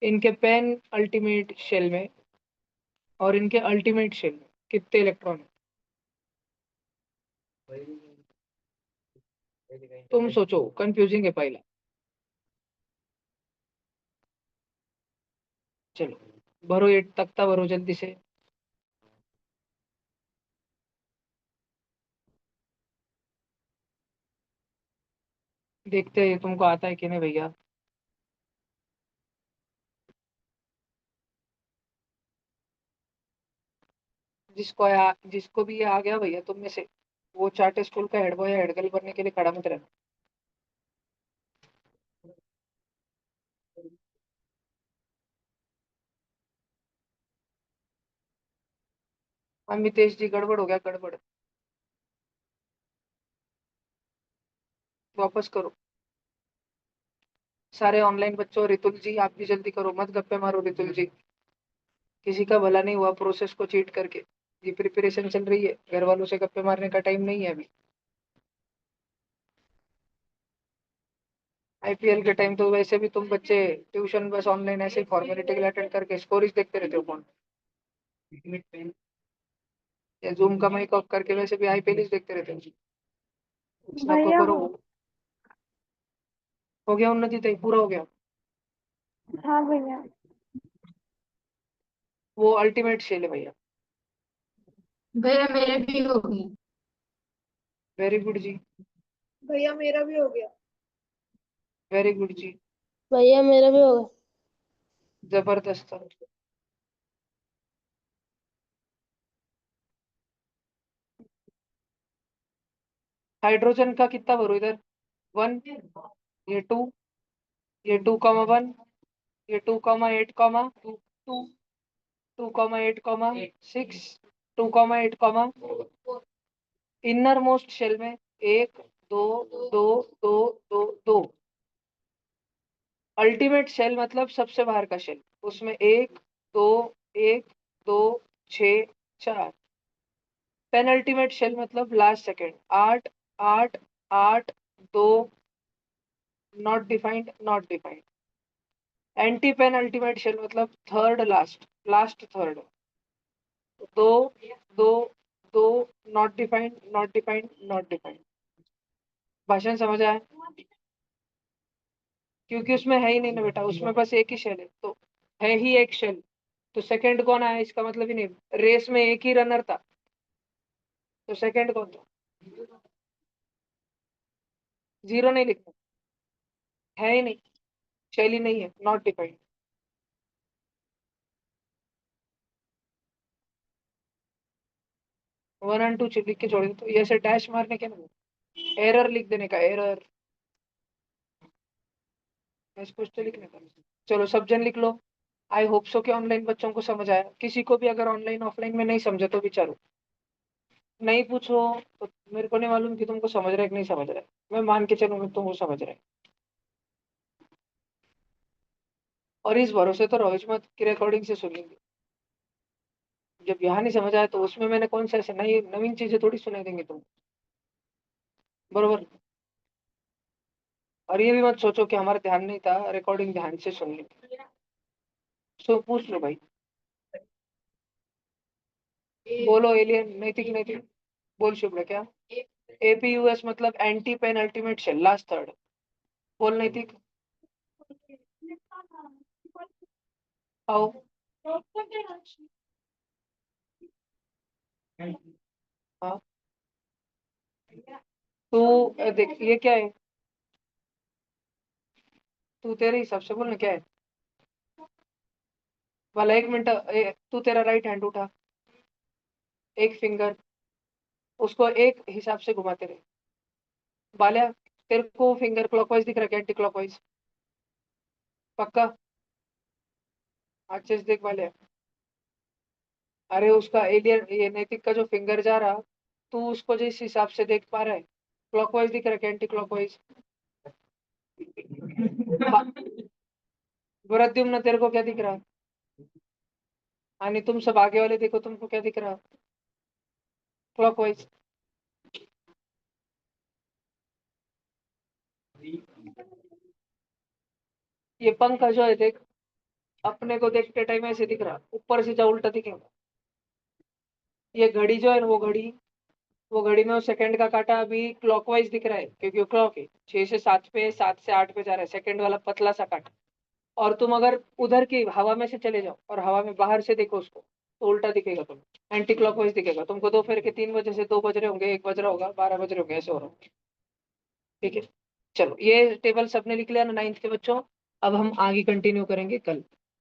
इनके पेन अल्टीमेट शेल में, और इनके अल्टीमेट शेल में कितने इलेक्ट्रॉन है? तुम सोचो, कंफ्यूजिंग है पहला। चलो भरो, ये तख्ता भरो जल्दी से। देखते हैं तुमको आता है कि नहीं भैया। जिसको भी ये आ गया भैया तुम में से, वो चार्टर स्कूल का हेड बॉय या हेड गर्ल बनने के लिए खड़ा मत रहना। अमितेश जी गड़बड़ हो गया, गड़बड़। वापस करो सारे ऑनलाइन बच्चों। रितुल जी आप भी जल्दी करो, मत गप्पे मारो रितुल जी। किसी का भला नहीं हुआ प्रोसेस को चीट करके। ये प्रिपरेशन चल रही है, घर वालों से गप्पे मारने का टाइम नहीं है अभी। आईपीएल के टाइम तो वैसे भी तुम बच्चे ट्यूशन बस ऑनलाइन ऐसे फॉर्मेलिटी के लिए अटेंड करके स्कोरीज देखते रहते हो फोन, या जूम का माइक ऑफ करके वैसे भी आईपीएल ही देखते रहते हो। इतना तो भैया करो। हो गया उन्नति तय पूरा हो गया। हाँ भैया। वो अल्टीमेट शेल है भैया। भैया मेरे भी हो गए। वेरी गुड जी। भैया मेरा भी हो गया। वेरी गुड जी। भैया मेरा भी हो गया। जबरदस्त। हाइड्रोजन का कितना भरो इधर? 1, ये 2, ये 2,1, ये 2,8, 2, 2,8, 6, 2,8, इनर मोस्ट शेल में 1, 2, 2, 2, 2, 2। अल्टीमेट शेल मतलब सबसे बाहर का शेल, उसमें 1, 2, 1, 2, 6, 4। पेनल्टीमेट शेल मतलब last second, 8, 8, 8, 2, not defined, not defined. Anti pen ultimate shell मतलब third last, last third. 2, 2, 2, not defined, not defined, not defined. भाषण समझ आया? क्योंकि उसमें है ही नहीं ना बेटा, उसमें बस एक ही शेल है तो है ही एक शेल। तो सेकंड कौन आया इसका मतलब ही नहीं। रेस में एक ही रनर था, तो सेकंड कौन था? जीरो नहीं लिखना, है ही नहीं, शेल ही नहीं है, नॉट डिफाइंड। 1 और 2 लिख के छोड़ दे, तो ये ऐसे डैश मारने के ना, एरर लिख देने का, एरर। कुछ तो लिखने का। चलो सब जन लिख लो। आई होप सो कि ऑनलाइन बच्चों को समझ आया। किसी को भी अगर ऑनलाइन ऑफलाइन में नहीं समझे तो विचारो, नहीं पूछो। तो मेरे को नहीं मालूम कि तुमको समझ रहा है कि नहीं समझ रहा है। मैं मान के चलूंगा तुमको समझ रहे हैं। और इस भरोसे तो रोहित मत की रिकॉर्डिंग से सुनेंगे। जब यहाँ नहीं समझ आया तो उसमें मैंने कौन सा ऐसे नई नवीन चीजें थोड़ी सुना देंगे तुम। बरोबर। और ये भी मत सोचो कि हमारा ध्यान नहीं था, रिकॉर्डिंग ध्यान से सुन ली। सो पूछ लो भाई। बोलो एलियन, नैतिक नैतिक। बोल शुभ्र क्या? एपीयूएस मतलब anti pen ultimate shell, last third. बोल नैतिक। आओ। हाँ। तू देख ये क्या है? तू तेरे हिसाब से बोलना क्या है वाला। 1 मिनट, तू तेरा राइट हैंड उठा, एक फिंगर, उसको एक हिसाब से घुमाते रहे। बाल्या, तेरे को फिंगर क्लॉकवाइज दिख रहा है, एंटी क्लॉकवाइज? पक्का? अच्छे से देख बाल्या। अरे उसका एलियन, ये नैतिक का जो फिंगर जा रहा, तू उसको जिस हिसाब से देख पा रहा है, क्लॉकवाइज दिख रहा है, एंटी क्लॉकवाइज? वृद्युम्न तेरे को क्या दिख रहा? यानी तुम सब आगे वाले देखो, तुमको क्या दिख रहा? क्लॉकवाइज। ये पंखा जो है देख, अपने को देखते टाइम ऐसे दिख रहा, ऊपर से जा उल्टा दिखेगा। ये घड़ी जो है ना, वो घड़ी में वो सेकंड का काटा अभी क्लॉकवाइज दिख रहा है, क्योंकि वो क्लॉक है 6 से 7 पे, 7 से 8 पे जा रहा है, सेकंड वाला पतला सा काटा। और तुम अगर उधर की हवा में से चले जाओ और हवा में बाहर से देखो उसको, तो उल्टा दिखेगा तुम्हें, एंटी क्लॉकवाइज दिखेगा तुमको। दोपहर के 3 बजे से 2 बज रहे होंगे, 1 बज रहा होगा, 12 बज रहे होंगे, ऐसे हो रहा होगा। ठीक है। चलो ये टेबल सबने लिख लिया ना 9th के बच्चों? अब हम आगे कंटिन्यू करेंगे कल।